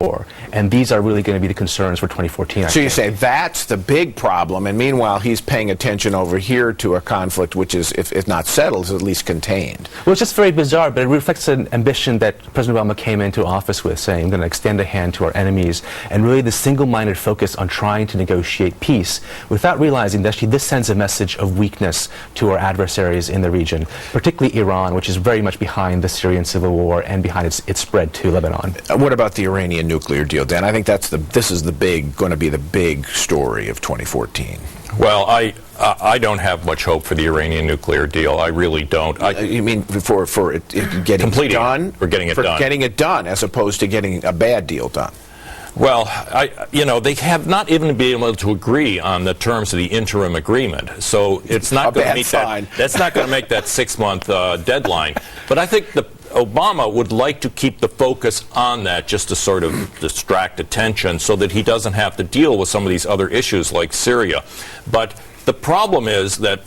war. And these are really going to be the concerns for 2014. So you say that's the big problem, and meanwhile he's paying attention over here to a conflict which is, if not settled, is at least contained. Well, it's just very bizarre, but it reflects an ambition that President Obama came into office with, saying, I'm going to extend a hand to our enemies, and really the single-minded focus on trying to negotiate peace, without realizing that actually this sends a message of weakness to our adversaries in the region, particularly Iran, which is very much behind the Syrian civil war and behind its spread to Lebanon. What about the Iranian nuclear deal, Dan? I think this is going to be the big story of 2014. Well, I don't have much hope for the Iranian nuclear deal. I really don't. You mean for it getting done? For getting it done. For getting it done, as opposed to getting a bad deal done. Well, they have not even been able to agree on the terms of the interim agreement, so it's not going to meet that. That's not going to make that 6-month deadline. But I think Obama would like to keep the focus on that, just to sort of distract attention, so that he doesn't have to deal with some of these other issues like Syria. But the problem is that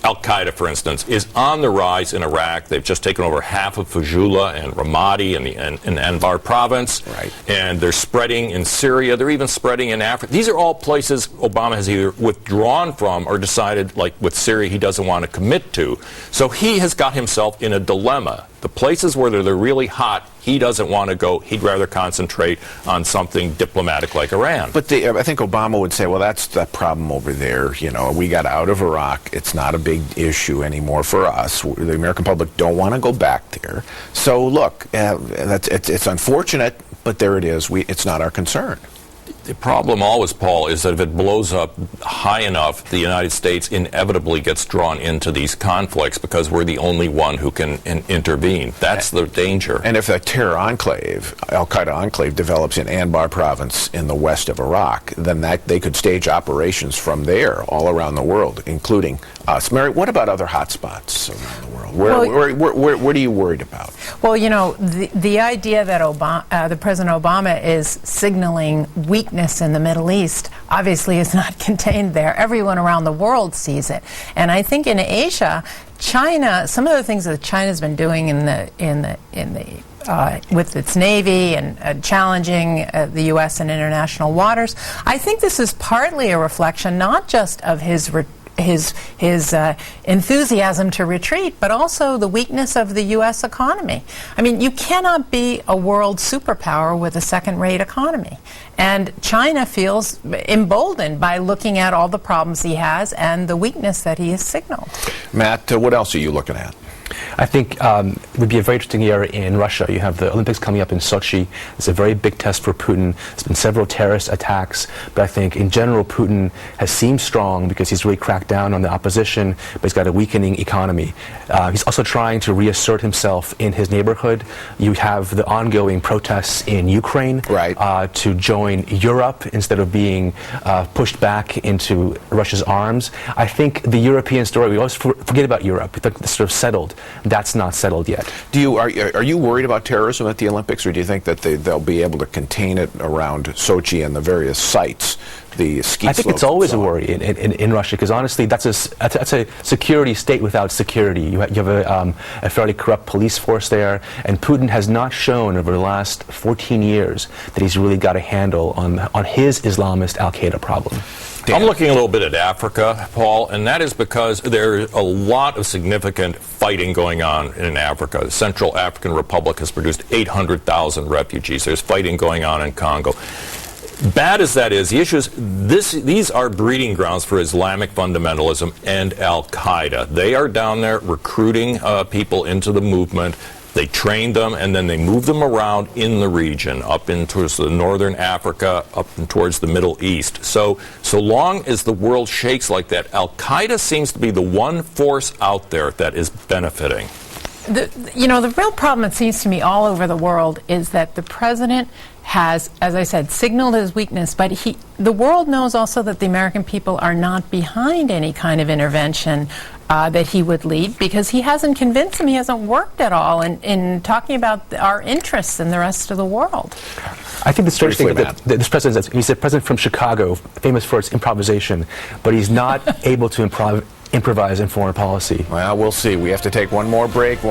Al-Qaeda, for instance, is on the rise in Iraq. They've just taken over half of Fallujah and Ramadi and Anbar province. Right. And they're spreading in Syria. They're even spreading in Africa. These are all places Obama has either withdrawn from or decided, like with Syria, he doesn't want to commit to. So he has got himself in a dilemma. The places where they're really hot, he doesn't want to go. He'd rather concentrate on something diplomatic like Iran. But I think Obama would say, well, that's the problem over there. We got out of Iraq. It's not a big issue anymore for us. The American public don't want to go back there. So look, it's unfortunate, but there it is. It's not our concern. The problem always, Paul, is that if it blows up high enough, the United States inevitably gets drawn into these conflicts because we're the only one who can intervene. That's the danger. And if a terror enclave, Al-Qaeda enclave, develops in Anbar province in the west of Iraq, then they could stage operations from there all around the world, including us. Mary, what about other hotspots around the world? What are you worried about? Well, the idea that the President Obama is signaling weakness in the Middle East obviously is not contained there. Everyone around the world sees it. And I think in Asia, China, some of the things that China's been doing with its navy and challenging the U.S. in international waters, I think this is partly a reflection not just of his enthusiasm to retreat, but also the weakness of the U.S. economy. I mean, you cannot be a world superpower with a second-rate economy. And China feels emboldened by looking at all the problems he has and the weakness that he has signaled. Matt, what else are you looking at? I think it would be a very interesting year in Russia. You have the Olympics coming up in Sochi. It's a very big test for Putin. There's been several terrorist attacks, but I think in general Putin has seemed strong because he's really cracked down on the opposition, but he's got a weakening economy. He's also trying to reassert himself in his neighborhood. You have the ongoing protests in Ukraine, right, to join Europe instead of being pushed back into Russia's arms. I think the European story, we always forget about Europe. We think it's sort of settled. That's not settled yet. Are you worried about terrorism at the Olympics, or do you think that they'll be able to contain it around Sochi and the various sites, the ski slopes? I think it's always a worry in Russia, because honestly, that's a security state without security. You have a fairly corrupt police force there, and Putin has not shown over the last 14 years that he's really got a handle on his Islamist Al-Qaeda problem. I'm looking a little bit at Africa, Paul, and that is because there's a lot of significant fighting going on in Africa. The Central African Republic has produced 800,000 refugees. There's fighting going on in Congo. Bad as that is, the issue is these are breeding grounds for Islamic fundamentalism and Al-Qaeda. They are down there recruiting people into the movement. They train them, and then they move them around in the region, up in towards the northern Africa, up and towards the Middle East. So long as the world shakes like that, Al-Qaeda seems to be the one force out there that is benefiting. The real problem, it seems to me, all over the world is that the president has, as I said, signaled his weakness, but the world knows also that the American people are not behind any kind of intervention that he would lead, because he hasn't convinced them. He hasn't worked at all in talking about our interests in the rest of the world. I think the strange thing that this president, he's a president from Chicago, famous for its improvisation, but he's not able to improvise in foreign policy. Well, we'll see. We have to take one more break.